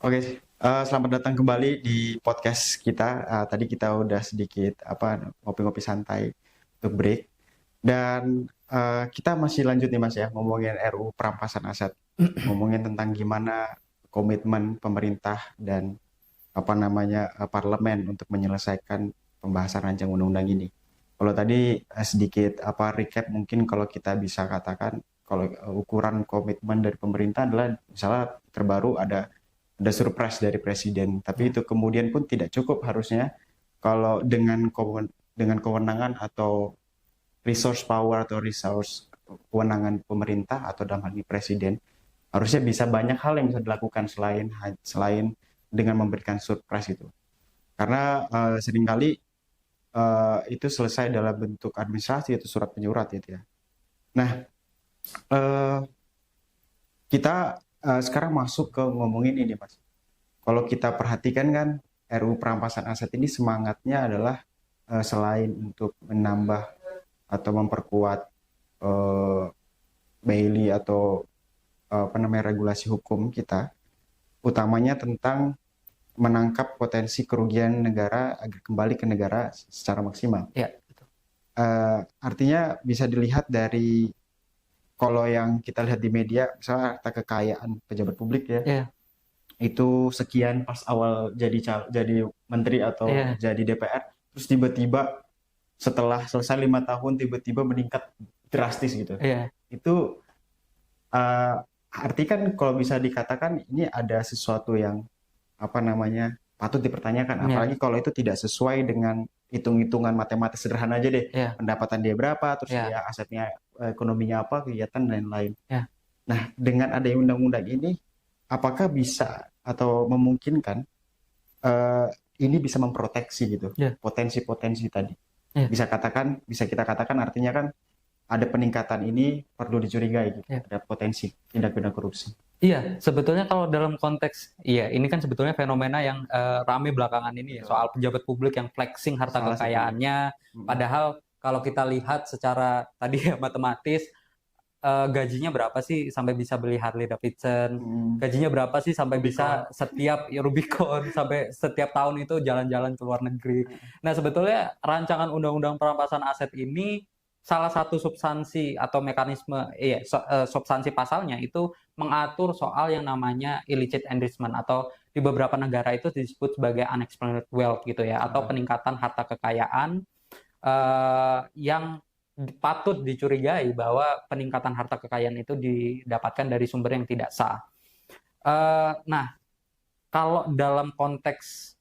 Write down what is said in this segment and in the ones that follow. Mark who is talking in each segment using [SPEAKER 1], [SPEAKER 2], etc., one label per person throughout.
[SPEAKER 1] Oke, selamat datang kembali di podcast kita. Tadi kita udah sedikit ngopi-ngopi santai untuk break dan kita masih lanjut nih Mas ya ngomongin RUU perampasan aset, ngomongin tentang gimana komitmen pemerintah dan parlemen untuk menyelesaikan pembahasan rancangan undang-undang ini. Kalau tadi sedikit recap mungkin kalau kita bisa katakan kalau ukuran komitmen dari pemerintah adalah misalnya terbaru ada surprise dari presiden, tapi itu kemudian pun tidak cukup harusnya kalau dengan kewenangan atau resource power atau resource kewenangan pemerintah atau dalam hal ini presiden, harusnya bisa banyak hal yang bisa dilakukan selain dengan memberikan surprise itu. Karena seringkali itu selesai dalam bentuk administrasi atau surat penyurat gitu ya. Nah, uh, kita sekarang masuk ke ngomongin ini Mas. Kalau kita perhatikan kan RUU perampasan aset ini semangatnya adalah selain untuk menambah atau memperkuat baili atau regulasi hukum kita, utamanya tentang menangkap potensi kerugian negara agar kembali ke negara secara maksimal.
[SPEAKER 2] Ya, betul.
[SPEAKER 1] Artinya bisa dilihat dari kalau yang kita lihat di media, misalnya harta kekayaan pejabat publik ya,
[SPEAKER 2] Ya,
[SPEAKER 1] itu sekian pas awal jadi menteri atau
[SPEAKER 2] ya,
[SPEAKER 1] jadi DPR, terus tiba-tiba setelah selesai 5 tahun tiba-tiba meningkat drastis gitu.
[SPEAKER 2] ya,
[SPEAKER 1] Itu arti kan kalau bisa dikatakan ini ada sesuatu yang patut dipertanyakan,
[SPEAKER 2] ya,
[SPEAKER 1] apalagi kalau itu tidak sesuai dengan hitung-hitungan matematis sederhana aja deh,
[SPEAKER 2] ya,
[SPEAKER 1] pendapatan dia berapa, terus
[SPEAKER 2] ya,
[SPEAKER 1] dia asetnya ekonominya apa, kegiatan dan lain-lain.
[SPEAKER 2] ya.
[SPEAKER 1] Nah, dengan adanya undang-undang ini, apakah bisa atau memungkinkan eh, ini bisa memproteksi gitu
[SPEAKER 2] Ya,
[SPEAKER 1] potensi-potensi tadi?
[SPEAKER 2] ya,
[SPEAKER 1] Bisa kita katakan artinya kan ada peningkatan ini perlu dicurigai gitu,
[SPEAKER 2] ya.
[SPEAKER 1] ada potensi tindak pidana korupsi.
[SPEAKER 2] Iya, sebetulnya kalau dalam konteks, iya, ini kan sebetulnya fenomena yang rame belakangan ini ya,
[SPEAKER 1] Betul.
[SPEAKER 2] soal pejabat publik yang flexing harta
[SPEAKER 1] Salah satunya.
[SPEAKER 2] kekayaannya. Padahal kalau kita lihat secara tadi ya matematis, gajinya berapa sih sampai bisa beli Harley Davidson?
[SPEAKER 1] Hmm.
[SPEAKER 2] Gajinya berapa sih sampai
[SPEAKER 1] Rubicon.
[SPEAKER 2] bisa setiap Rubicon sampai setiap tahun itu jalan-jalan ke luar negeri. Nah, sebetulnya rancangan undang-undang perampasan aset ini salah satu substansi atau mekanisme, substansi pasalnya itu mengatur soal yang namanya illicit enrichment atau di beberapa negara itu disebut sebagai unexplained wealth gitu ya, atau peningkatan harta kekayaan yang patut dicurigai bahwa peningkatan harta kekayaan itu didapatkan dari sumber yang tidak sah. Nah, kalau dalam konteks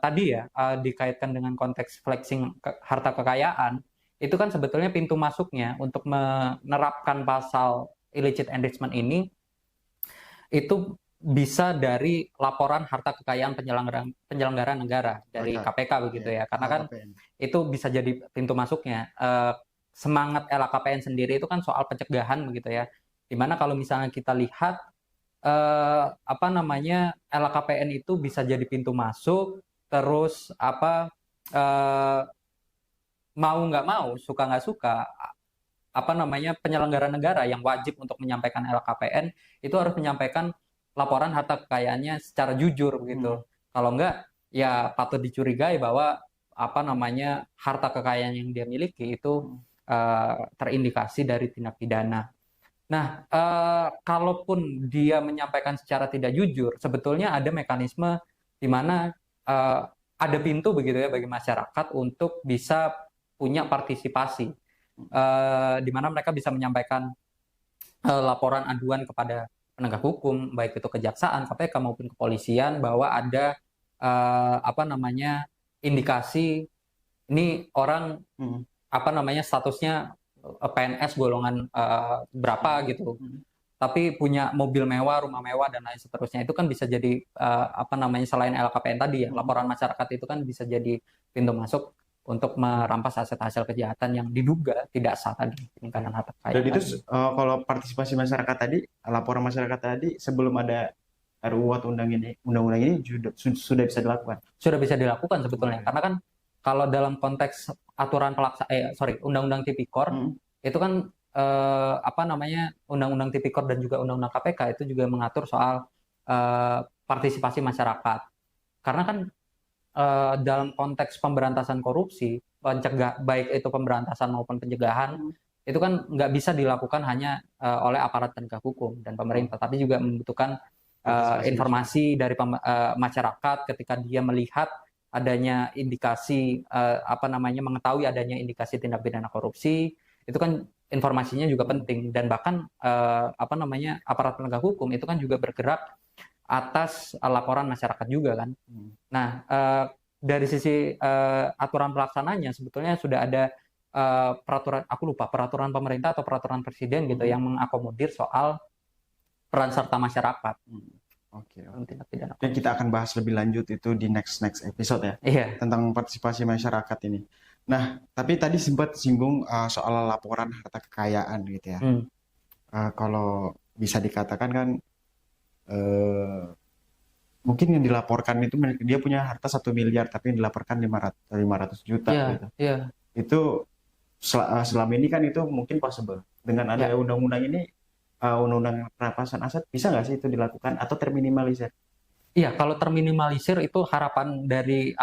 [SPEAKER 2] tadi ya dikaitkan dengan konteks flexing harta kekayaan, itu kan sebetulnya pintu masuknya untuk menerapkan pasal illicit enrichment ini itu bisa dari laporan harta kekayaan penyelenggara negara dari KPK begitu ya, karena kan itu bisa jadi pintu masuknya. Semangat LHKPN sendiri itu kan soal pencegahan begitu ya, dimana kalau misalnya kita lihat LHKPN itu bisa jadi pintu masuk, terus mau nggak mau, suka nggak suka, penyelenggara negara yang wajib untuk menyampaikan LHKPN itu harus menyampaikan laporan harta kekayaannya secara jujur begitu. Kalau nggak, ya patut dicurigai bahwa harta kekayaan yang dia miliki itu terindikasi dari tindak pidana. Nah, kalaupun dia menyampaikan secara tidak jujur, sebetulnya ada mekanisme di mana ada pintu begitu ya bagi masyarakat untuk bisa punya partisipasi, di mana mereka bisa menyampaikan laporan aduan kepada penegak hukum, baik itu kejaksaan, KPK maupun kepolisian, bahwa ada indikasi ini orang statusnya PNS golongan berapa gitu, tapi punya mobil mewah, rumah mewah dan lain seterusnya. Itu kan bisa jadi selain LKPN tadi ya, laporan masyarakat itu kan bisa jadi pintu masuk untuk merampas aset hasil kejahatan yang diduga tidak sah tadi, peningkatan harta kekayaan.
[SPEAKER 1] Dan itu kalau partisipasi masyarakat tadi, laporan masyarakat tadi sebelum ada RUU atau undang-undang ini sudah bisa dilakukan.
[SPEAKER 2] Sudah bisa dilakukan sebetulnya, karena kan kalau dalam konteks aturan undang-undang tipikor itu kan undang-undang tipikor dan juga undang-undang KPK itu juga mengatur soal partisipasi masyarakat. Karena kan dalam konteks pemberantasan korupsi, baik itu pemberantasan maupun pencegahan, itu kan nggak bisa dilakukan hanya oleh aparat penegak hukum dan pemerintah, tapi juga membutuhkan informasi dari masyarakat ketika dia melihat adanya indikasi mengetahui adanya indikasi tindak pidana korupsi, itu kan informasinya juga penting. Dan bahkan aparat penegak hukum itu kan juga bergerak atas laporan masyarakat juga kan. Nah, dari sisi aturan pelaksananya sebetulnya sudah ada peraturan pemerintah atau peraturan presiden gitu yang mengakomodir soal peran serta masyarakat.
[SPEAKER 1] Oke. Dan kita akan bahas lebih lanjut itu di next episode ya.
[SPEAKER 2] Iya.
[SPEAKER 1] Tentang partisipasi masyarakat ini. Nah, tapi tadi sempat singgung soal laporan harta kekayaan gitu ya. Kalau bisa dikatakan kan mungkin yang dilaporkan itu dia punya harta 1 miliar tapi yang dilaporkan 500 juta gitu. Itu selama ini kan itu mungkin possible. Dengan ada undang-undang ini, undang-undang perampasan aset, bisa nggak sih itu dilakukan atau terminimalisir?
[SPEAKER 2] Iya, kalau terminimalisir itu harapan dari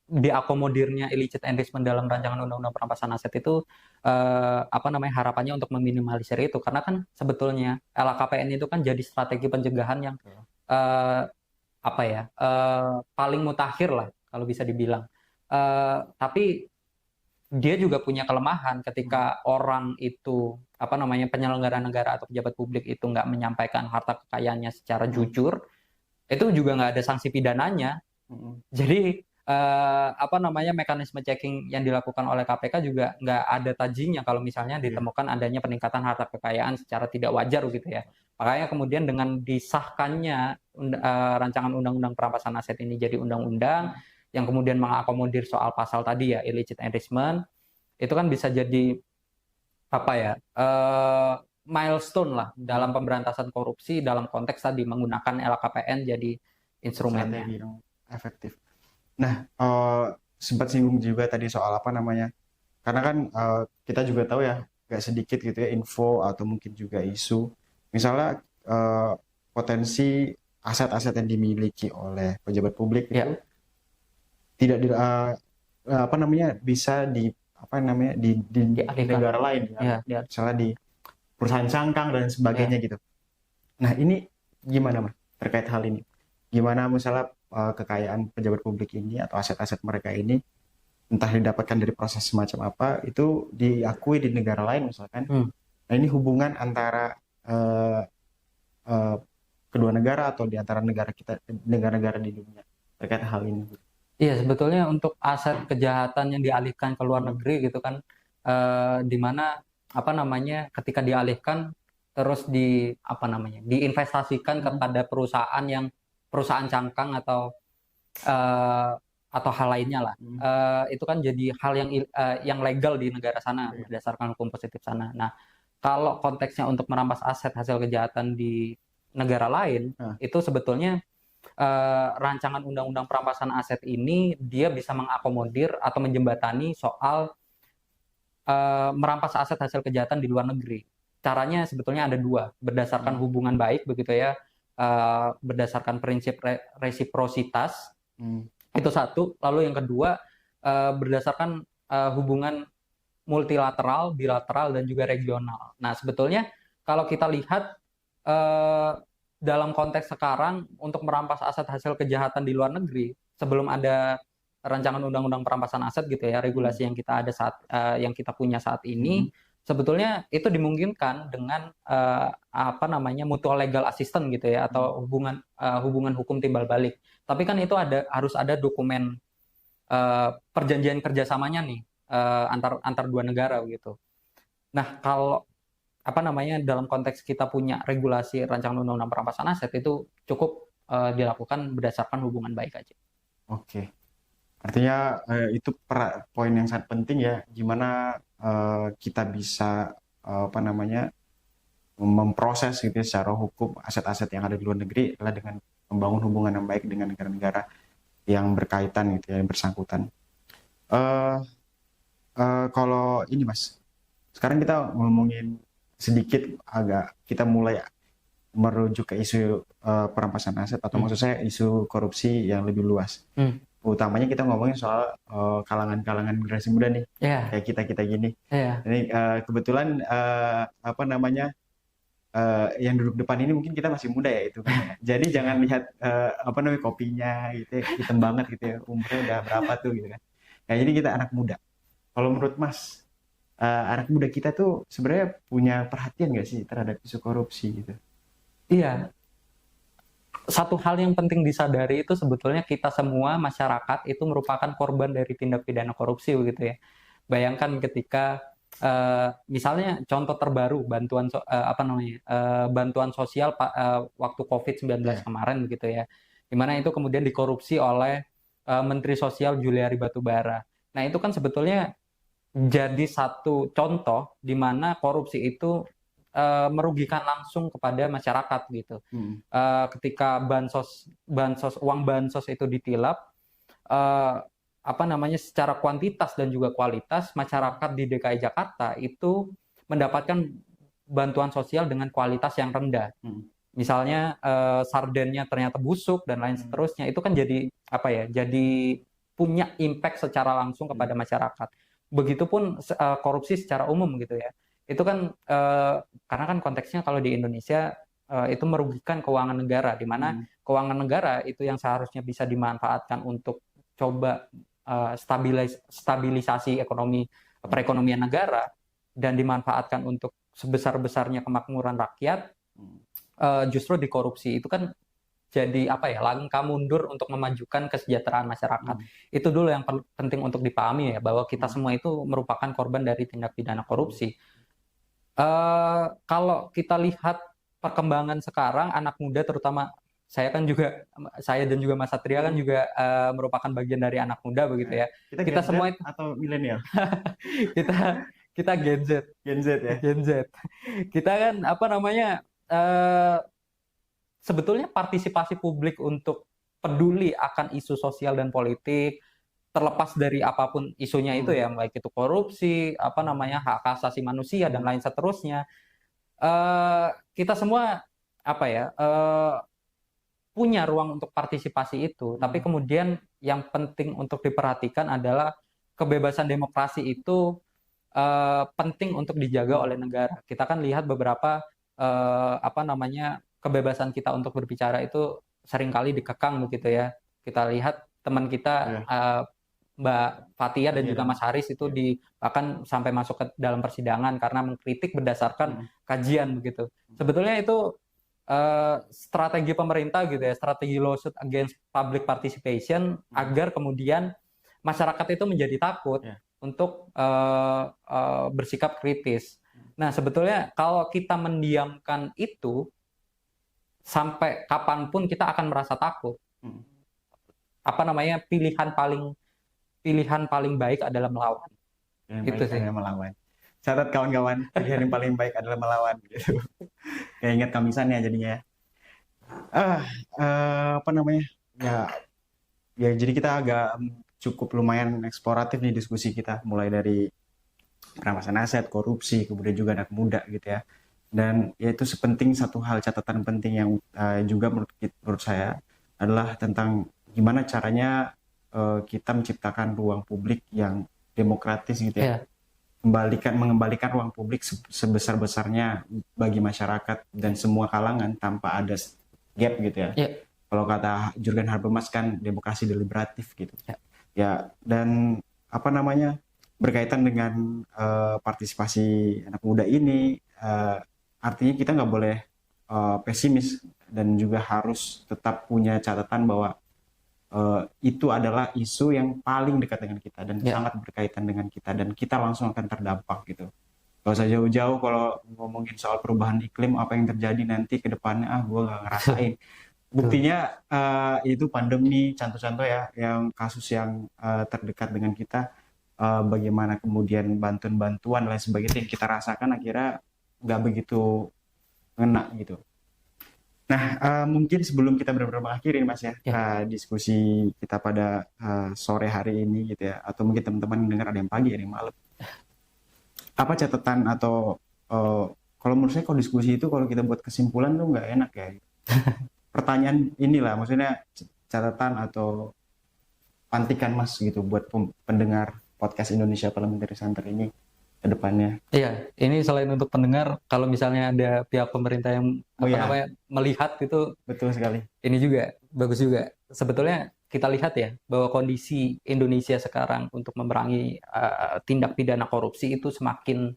[SPEAKER 2] diakomodirnya illicit enrichment dalam rancangan undang-undang perampasan aset itu harapannya untuk meminimalisir itu, karena kan sebetulnya LHKPN itu kan jadi strategi pencegahan yang paling mutakhir lah kalau bisa dibilang. Tapi dia juga punya kelemahan ketika orang itu penyelenggara negara atau pejabat publik itu nggak menyampaikan harta kekayaannya secara jujur, itu juga nggak ada sanksi pidananya. Jadi mekanisme checking yang dilakukan oleh KPK juga nggak ada tajinya kalau misalnya ditemukan adanya peningkatan harta kekayaan secara tidak wajar gitu ya. Makanya kemudian dengan disahkannya rancangan undang-undang perampasan aset ini jadi undang-undang yang kemudian mengakomodir soal pasal tadi ya, illicit enrichment, itu kan bisa jadi milestone lah dalam pemberantasan korupsi dalam konteks tadi menggunakan LHKPN jadi instrumennya.
[SPEAKER 1] Efektif. Nah, sempat singgung juga tadi soal karena kan kita juga tahu ya, gak sedikit gitu ya info atau mungkin juga isu, misalnya potensi aset-aset yang dimiliki oleh pejabat publik itu tidak bisa di negara lain ya. Misalnya di perusahaan cangkang dan sebagainya gitu. Nah, ini gimana Mas terkait hal ini? Gimana misalnya kekayaan pejabat publik ini atau aset-aset mereka ini entah didapatkan dari proses semacam apa itu diakui di negara lain misalkan. Nah, ini hubungan antara kedua negara atau di antara negara-negara di dunia terkait hal ini.
[SPEAKER 2] Iya, sebetulnya untuk aset kejahatan yang dialihkan ke luar negeri gitu kan, di mana ketika dialihkan terus diinvestasikan kepada perusahaan cangkang atau hal lainnya lah, itu kan jadi hal yang legal di negara sana berdasarkan hukum positif sana. Nah, kalau konteksnya untuk merampas aset hasil kejahatan di negara lain, itu sebetulnya rancangan undang-undang perampasan aset ini dia bisa mengakomodir atau menjembatani soal merampas aset hasil kejahatan di luar negeri. Caranya sebetulnya ada dua, berdasarkan hubungan baik begitu ya, berdasarkan prinsip resiprositas, itu satu. Lalu yang kedua berdasarkan hubungan multilateral, bilateral dan juga regional. Nah, sebetulnya kalau kita lihat dalam konteks sekarang untuk merampas aset hasil kejahatan di luar negeri, sebelum ada rancangan undang-undang perampasan aset gitu ya, regulasi yang kita punya saat ini, sebetulnya itu dimungkinkan dengan mutual legal assistance gitu ya, atau hubungan hukum timbal balik. Tapi kan itu harus ada dokumen perjanjian kerjasamanya nih antar dua negara gitu. Nah, kalau dalam konteks kita punya regulasi rancangan undang-undang perampasan aset itu cukup dilakukan berdasarkan hubungan baik aja.
[SPEAKER 1] Oke. Artinya itu poin yang sangat penting ya, gimana kita bisa memproses gitu ya, secara hukum aset-aset yang ada di luar negeri adalah dengan membangun hubungan yang baik dengan negara-negara yang berkaitan gitu ya, yang bersangkutan. Kalau ini Mas, sekarang kita ngomongin sedikit kita mulai merujuk ke isu perampasan aset atau maksud saya isu korupsi yang lebih luas. Utamanya kita ngomongin soal kalangan-kalangan generasi muda nih, kayak kita gini. Ini kebetulan apa namanya yang duduk depan ini mungkin kita masih muda ya itu kan. Jadi jangan lihat apa namanya kopinya gitu, hitam banget gitu ya, umurnya udah berapa tuh gitu kan. Nah, jadi kita anak muda. Kalau menurut Mas, anak muda kita tuh sebenarnya punya perhatian nggak sih terhadap isu korupsi gitu?
[SPEAKER 2] Iya, satu hal yang penting disadari itu sebetulnya kita semua masyarakat itu merupakan korban dari tindak pidana korupsi begitu ya. Bayangkan ketika misalnya contoh terbaru bantuan sosial waktu COVID-19 kemarin begitu ya. Di mana itu kemudian dikorupsi oleh Menteri Sosial Juliari Batubara. Nah, itu kan sebetulnya jadi satu contoh di mana korupsi itu merugikan langsung kepada masyarakat gitu. Ketika uang bansos itu ditilap, apa namanya secara kuantitas dan juga kualitas masyarakat di DKI Jakarta itu mendapatkan bantuan sosial dengan kualitas yang rendah. Misalnya sardennya ternyata busuk dan lain seterusnya, itu kan jadi apa ya? Jadi punya impact secara langsung kepada masyarakat. Begitupun korupsi secara umum gitu ya. Itu kan karena kan konteksnya kalau di Indonesia itu merugikan keuangan negara, di mana keuangan negara itu yang seharusnya bisa dimanfaatkan untuk coba stabilisasi ekonomi perekonomian negara dan dimanfaatkan untuk sebesar-besarnya kemakmuran rakyat, justru dikorupsi. Itu kan jadi apa ya, langkah mundur untuk memajukan kesejahteraan masyarakat. Itu dulu yang penting untuk dipahami ya, bahwa kita semua itu merupakan korban dari tindak pidana korupsi. Kalau kita lihat perkembangan sekarang, anak muda terutama saya dan juga Mas Satria kan juga merupakan bagian dari anak muda begitu ya.
[SPEAKER 1] Kita semua itu atau milenial?
[SPEAKER 2] kita Gen Z.
[SPEAKER 1] Gen Z ya.
[SPEAKER 2] Gen Z. Kita kan apa namanya sebetulnya partisipasi publik untuk peduli akan isu sosial dan politik, terlepas dari apapun isunya itu ya, baik itu korupsi, apa namanya hak asasi manusia dan lain seterusnya, kita semua apa ya punya ruang untuk partisipasi itu. Tapi kemudian yang penting untuk diperhatikan adalah kebebasan demokrasi itu penting untuk dijaga oleh negara. Kita kan lihat beberapa apa namanya kebebasan kita untuk berbicara itu seringkali dikekang begitu ya. Kita lihat teman kita Mbak Fathia dan juga Mas Haris itu bahkan sampai masuk ke dalam persidangan karena mengkritik berdasarkan kajian begitu. Sebetulnya itu strategi pemerintah gitu ya, strategi lawsuit against public participation agar kemudian masyarakat itu menjadi takut untuk bersikap kritis. Nah, sebetulnya kalau kita mendiamkan itu sampai kapanpun kita akan merasa takut. Apa namanya pilihan paling baik adalah melawan.
[SPEAKER 1] Itu sih. Melawan. Catat kawan-kawan, pilihan yang paling baik adalah melawan. Gitu. Kayak ingat kamisannya jadinya. Apa namanya? Ya, jadi kita agak cukup lumayan eksploratif nih diskusi kita, mulai dari perampasan aset, korupsi, kemudian juga anak muda gitu ya. Dan ya itu sepenting satu hal catatan penting yang juga menurut saya adalah tentang gimana caranya kita menciptakan ruang publik yang demokratis gitu ya. Mengembalikan ruang publik sebesar-besarnya bagi masyarakat dan semua kalangan tanpa ada gap gitu ya. Kalau kata Jurgen Habermas kan demokrasi deliberatif gitu. Ya, dan apa namanya berkaitan dengan partisipasi anak muda ini, artinya kita nggak boleh pesimis dan juga harus tetap punya catatan bahwa itu adalah isu yang paling dekat dengan kita dan sangat berkaitan dengan kita dan kita langsung akan terdampak gitu. Gak usah jauh-jauh kalau ngomongin soal perubahan iklim, apa yang terjadi nanti ke depannya, gue gak ngerasain. Buktinya itu pandemi, contoh-contoh ya, yang kasus yang terdekat dengan kita, bagaimana kemudian bantuan-bantuan lain sebagainya yang kita rasakan akhirnya gak begitu ngena gitu. Nah, mungkin sebelum kita benar-benar mengakhiri Mas ya, diskusi kita pada sore hari ini gitu ya, atau mungkin teman-teman dengar ada yang pagi, ada yang malam. Apa catatan atau kalau menurut saya kalau diskusi itu kalau kita buat kesimpulan tuh nggak enak ya. Pertanyaan inilah maksudnya catatan atau pantikan Mas gitu buat pendengar podcast Indonesia Parliamentary Center ini ke depannya.
[SPEAKER 2] Iya, ini selain untuk pendengar, kalau misalnya ada pihak pemerintah yang
[SPEAKER 1] Oh
[SPEAKER 2] apa
[SPEAKER 1] ya,
[SPEAKER 2] namanya melihat itu,
[SPEAKER 1] betul sekali.
[SPEAKER 2] ini juga bagus juga. Sebetulnya kita lihat ya bahwa kondisi Indonesia sekarang untuk memerangi tindak pidana korupsi itu semakin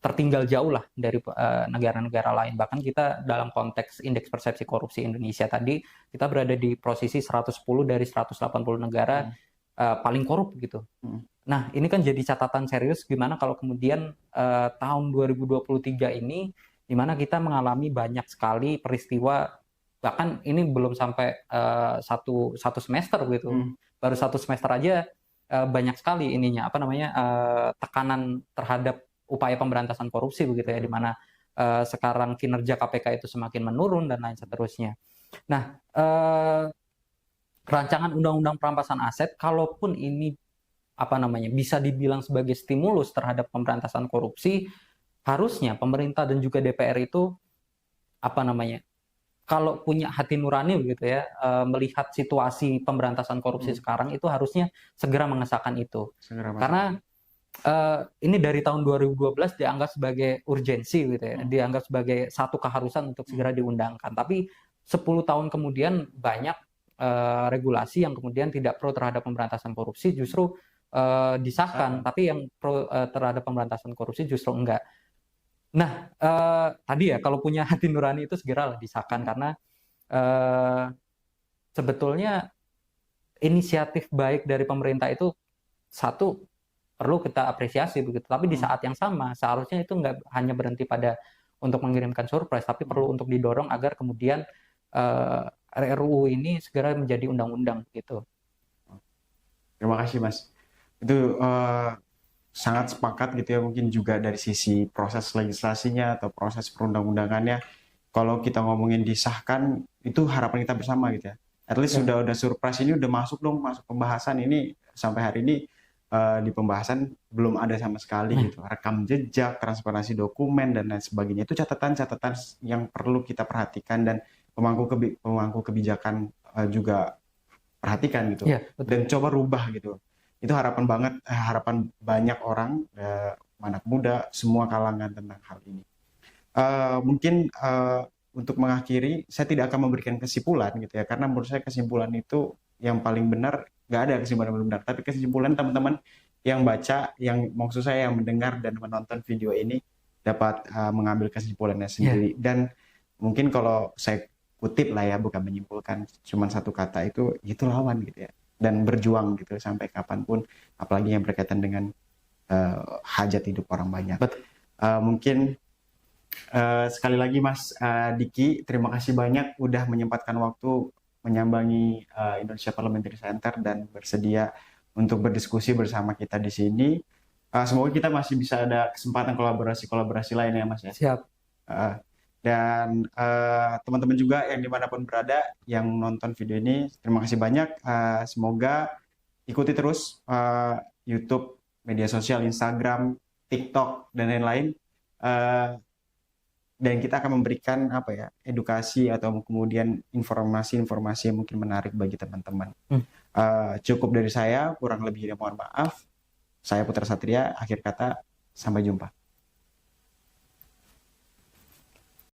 [SPEAKER 2] tertinggal jauh lah dari negara-negara lain. Bahkan kita dalam konteks indeks persepsi korupsi Indonesia tadi, kita berada di posisi 110 dari 180 negara paling korup gitu. Nah, ini kan jadi catatan serius gimana kalau kemudian tahun 2023 ini, di mana kita mengalami banyak sekali peristiwa, bahkan ini belum sampai satu semester gitu, baru satu semester aja banyak sekali ininya, apa namanya, tekanan terhadap upaya pemberantasan korupsi begitu ya, di mana sekarang kinerja KPK itu semakin menurun dan lain seterusnya. Nah, rancangan undang-undang perampasan aset, kalaupun ini apa namanya bisa dibilang sebagai stimulus terhadap pemberantasan korupsi, harusnya pemerintah dan juga DPR itu apa namanya, kalau punya hati nurani begitu ya, melihat situasi pemberantasan korupsi sekarang itu harusnya segera mengesahkan itu. Karena ini dari tahun 2012 dianggap sebagai urgensi gitu ya, dianggap sebagai satu keharusan untuk segera diundangkan. Tapi 10 tahun kemudian banyak regulasi yang kemudian tidak pro terhadap pemberantasan korupsi justru disahkan, tapi yang pro terhadap pemberantasan korupsi justru enggak. Nah, tadi ya kalau punya hati nurani itu segeralah disahkan, karena sebetulnya inisiatif baik dari pemerintah itu satu perlu kita apresiasi begitu. Tapi di saat yang sama seharusnya itu nggak hanya berhenti pada untuk mengirimkan surprise, tapi perlu untuk didorong agar kemudian RUU ini segera menjadi undang-undang gitu.
[SPEAKER 1] Terima kasih Mas. Itu sangat sepakat gitu ya, mungkin juga dari sisi proses legislasinya atau proses perundang-undangannya. Kalau kita ngomongin disahkan, itu harapan kita bersama gitu ya. At least sudah surprise ini udah masuk pembahasan ini sampai hari ini di pembahasan belum ada sama sekali gitu. Rekam jejak, transparansi dokumen dan lain sebagainya itu catatan-catatan yang perlu kita perhatikan dan pemangku kebijakan juga perhatikan gitu. Dan coba rubah gitu. Itu harapan banyak orang, anak muda, semua kalangan tentang hal ini. Mungkin untuk mengakhiri, saya tidak akan memberikan kesimpulan gitu ya, karena menurut saya kesimpulan itu yang paling benar, nggak ada kesimpulan yang benar, tapi kesimpulan teman-teman yang baca, yang maksud saya yang mendengar dan menonton video ini dapat mengambil kesimpulannya sendiri. Dan mungkin kalau saya kutip lah ya, bukan menyimpulkan, cuma satu kata itu lawan gitu ya. Dan berjuang gitu sampai kapanpun, apalagi yang berkaitan dengan hajat hidup orang banyak. Mungkin sekali lagi Mas Diki, terima kasih banyak udah menyempatkan waktu menyambangi Indonesia Parliamentary Center dan bersedia untuk berdiskusi bersama kita di sini. Semoga kita masih bisa ada kesempatan kolaborasi lain ya Mas ya.
[SPEAKER 2] Siap.
[SPEAKER 1] Dan teman-teman juga yang dimanapun berada yang nonton video ini, terima kasih banyak. Semoga ikuti terus YouTube, media sosial, Instagram, TikTok, dan lain-lain. Dan kita akan memberikan edukasi atau kemudian informasi-informasi yang mungkin menarik bagi teman-teman. Cukup dari saya, kurang lebihnya mohon maaf. Saya Putra Satria, akhir kata, sampai jumpa.